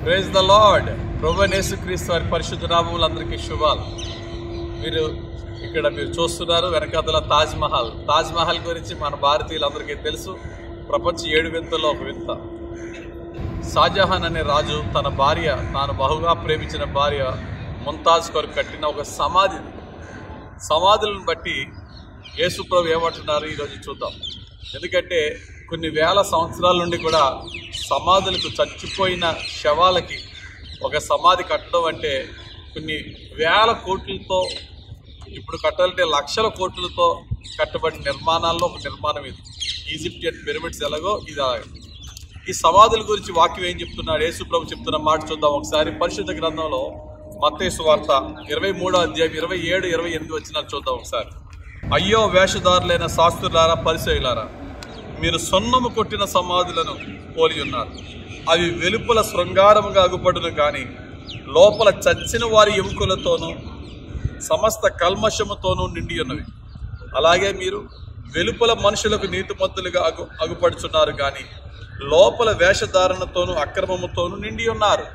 Praise the lord. ప్రభువైన యేసుక్రీస్తు వారి పరిశుద్ధ నామములో అందరికీ శుభాలు. మీరు చూస్తున్నారు వెనకాతల తాజ్ మహల్ గురించి మన భారతీయులందరికీ తెలుసు. ప్రపంచ 7 వింతల్లో ఒక వింత. షాజహాన్ అనే రాజు తన భార్య, తాను బహుగా ప్రేమించిన భార్య ముంతాజ్ కొరకు కట్టిన ఒక సమాధులను బట్టి యేసు ప్రభు ఏమంటున్నారు ఈరోజు చూద్దాం. ఎందుకంటే కొన్ని వేల సంవత్సరాల నుండి కూడా సమాధులకు, చచ్చిపోయిన శవాలకి ఒక సమాధి కట్టడం అంటే కొన్ని వేల కోట్లతో, ఇప్పుడు కట్టాలంటే లక్షల కోట్లతో కట్టబడిన నిర్మాణాల్లో ఒక నిర్మాణం ఇది. ఈజిప్షియన్ పిరమిడ్స్ ఎలాగో ఇది. ఈ సమాధుల గురించి వాక్యం ఏం చెప్తున్నాడు, యేసు ప్రభు చెప్తున్న మాట చూద్దాం ఒకసారి. పరిశుద్ధ గ్రంథంలో మత్తయి సువార్త 23వ అధ్యాయం 27, 28 వచనాలు చూద్దాం ఒకసారి. అయ్యో వేషధారులైన శాస్త్రులారా, పరిసయ్యులారా, మీరు సొన్నము కొట్టిన సమాధులను పోలి ఉన్నారు. అవి వెలుపల శృంగారముగా అగుపడును కానీ లోపల చచ్చిన వారి ఎముకలతోనూ సమస్త కల్మషముతోనూ నిండి ఉన్నవి. అలాగే మీరు వెలుపల మనుషులకు నీతిమంతులుగా అగుపడుచున్నారు కానీ లోపల వేషధారణతోనూ అక్రమముతోనూ నిండి ఉన్నారు.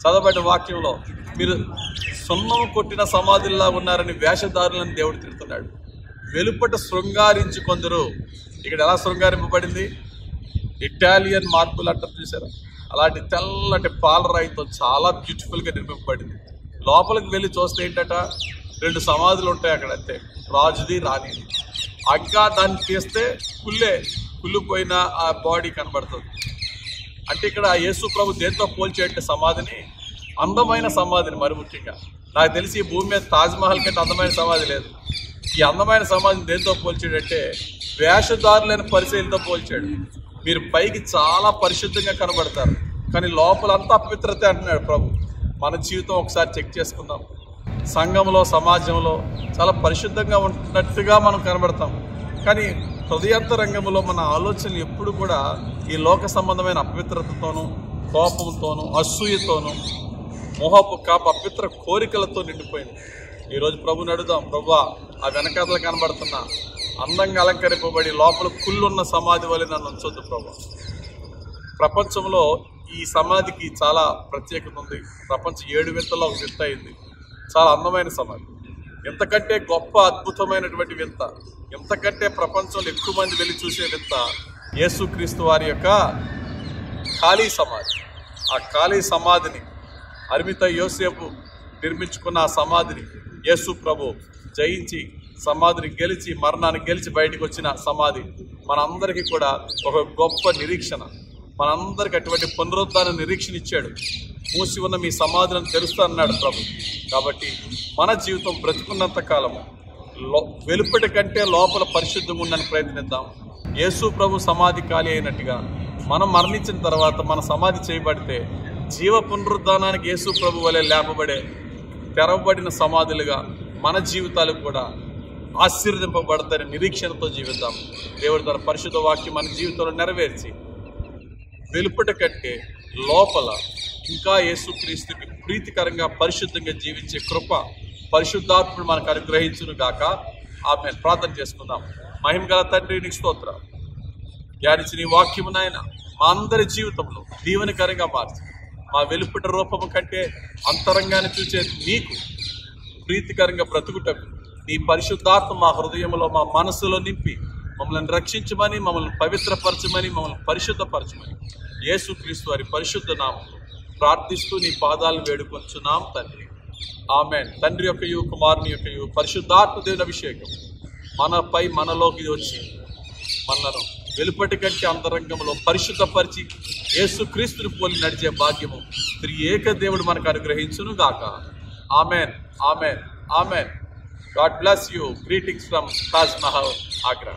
చదవబడిన వాక్యంలో మీరు సున్నము కొట్టిన సమాధుల్లా ఉన్నారని వేషధారులను దేవుడు తిడుతున్నాడు. వెలుపట శృంగారించి కొందరు, ఇక్కడ ఎలా శృంగారింపబడింది? ఇటాలియన్ మార్బుల్ అంటారు చూసారా, అలాంటి తెల్లటి పాలరాయితో చాలా బ్యూటిఫుల్గా నిర్మింపబడింది. లోపలికి వెళ్ళి చూస్తే ఏంటట, 2 సమాధులు ఉంటాయి అక్కడ, అంతే, రాజుది రాణిది. ఇంకా దాన్ని తీస్తే కుళ్ళిపోయిన ఆ బాడీ కనబడుతుంది. అంటే ఇక్కడ యేసు ప్రభు దేంతో పోల్చేట సమాధిని? అందమైన సమాధిని. మరి ముఖ్యంగా నాకు తెలిసి ఈ భూమి మీద తాజ్ మహల్ కంటే అందమైన సమాధి లేదు. ఈ అందమైన సమాధిని దేంతో పోల్చాడంటే వేషధారులైన పరిచయాలతో పోల్చాడు. మీరు పైకి చాలా పరిశుద్ధంగా కనబడతారు కానీ లోపలంతా అపవిత్రత అంటున్నాడు ప్రభు. మన జీవితం ఒకసారి చెక్ చేసుకుందాం. సంఘంలో, సమాజంలో చాలా పరిశుద్ధంగా ఉంటున్నట్టుగా మనం కనబడతాం కానీ హృదయాంతరంగంలో మన ఆలోచనలు ఎప్పుడు కూడా ఈ లోక సంబంధమైన అపవిత్రతతోనూ, కోపంతోనూ, అసూయతోనూ, మోహపు అపవిత్ర కోరికలతో నిండిపోయింది. ఈరోజు ప్రభుని అడుగుదాం, ప్రభువా, ఆ వెనకాతలు కనబడుతున్నా అందంగా అలంకరింపబడి లోపల కుళ్ళున్న సమాధి వల్ల నన్ను ఉంచొద్దు ప్రభు. ప్రపంచంలో ఈ సమాధికి చాలా ప్రత్యేకత ఉంది. ప్రపంచ 7 వింతల్లో ఒక వింత అయింది. చాలా అందమైన సమాధి. ఎంతకంటే గొప్ప అద్భుతమైనటువంటి వింత, ఎంతకంటే ప్రపంచంలో ఎక్కువ మంది వెళ్ళి చూసే వింత యేసుక్రీస్తు వారి యొక్క ఖాళీ సమాధి. ఆ ఖాళీ సమాధిని, అరిమిత యోసేపు నిర్మించుకున్న ఆ సమాధిని యేసు ప్రభు జయించి, సమాధిని గెలిచి, మరణాన్ని గెలిచి బయటకు వచ్చిన సమాధి మనందరికీ కూడా ఒక గొప్ప నిరీక్షణ. మనందరికీ అటువంటి పునరుద్ధాన నిరీక్షణ ఇచ్చాడు. మూసి ఉన్న మీ సమాధులను తెరుస్తా అన్నాడు ప్రభు. కాబట్టి మన జీవితం బ్రతుకున్నంత కాలము వెలుపటి కంటే లోపల పరిశుద్ధంగా ఉండని ప్రయత్నిద్దాం. యేసు ప్రభు సమాధి ఖాళీ అయినట్టుగా మనం మరణించిన తర్వాత మన సమాధి చేయబడితే జీవ పునరుద్ధానానికి యేసు ప్రభు వలె లేపబడే తెరవబడిన సమాధులుగా మన జీవితాలు కూడా ఆశీర్వదింపబడతాయని నిరీక్షణతో జీవిద్దాం. దేవుడి తన పరిశుద్ధ వాక్యం మన జీవితంలో నెరవేర్చి వెలుపటి కంటే లోపల ఇంకా యేసుక్రీస్తుకి ప్రీతికరంగా పరిశుద్ధంగా జీవించే కృప పరిశుద్ధాత్ముడు మనకు అనుగ్రహించును గాక. ఆమేన్. ప్రార్థన చేసుకుందాం. మహిమగల తండ్రి, నీకు స్తోత్రం. ధ్యానించిన ఈ వాక్యము నాయన మా అందరి జీవితంలో దీవెనకరంగా మార్చి, మా వెలుపటి రూపము కంటే అంతరంగాన్ని చూసే నీకు ప్రీతికరంగా బ్రతుకుటకు నీ పరిశుద్ధాత్మ మా హృదయంలో, మా మనసులో నింపి మమ్మల్ని రక్షించమని, మమ్మల్ని పవిత్రపరచమని, మమ్మల్ని పరిశుద్ధపరచమని యేసుక్రీస్తు వారి పరిశుద్ధ నామములో ప్రార్థిస్తూ నీ పాదాలు వేడుకొంచున్నాం తండ్రి. ఆమేన్. తండ్రి యొక్కయు, కుమారుని యొక్కయు, పరిశుద్ధాత్మ దేవుని అభిషేకం మనపై, మనలోకి వచ్చి మనలను వెలుపటి కంటే అంతరంగంలో పరిశుద్ధపరిచి యేసుక్రీస్తుని పోలి నడిచే భాగ్యము త్రియేక దేవుడు మనకు అనుగ్రహించును గాక. Amen, amen, amen. God bless you. Greetings from Taj Mahal, Agra.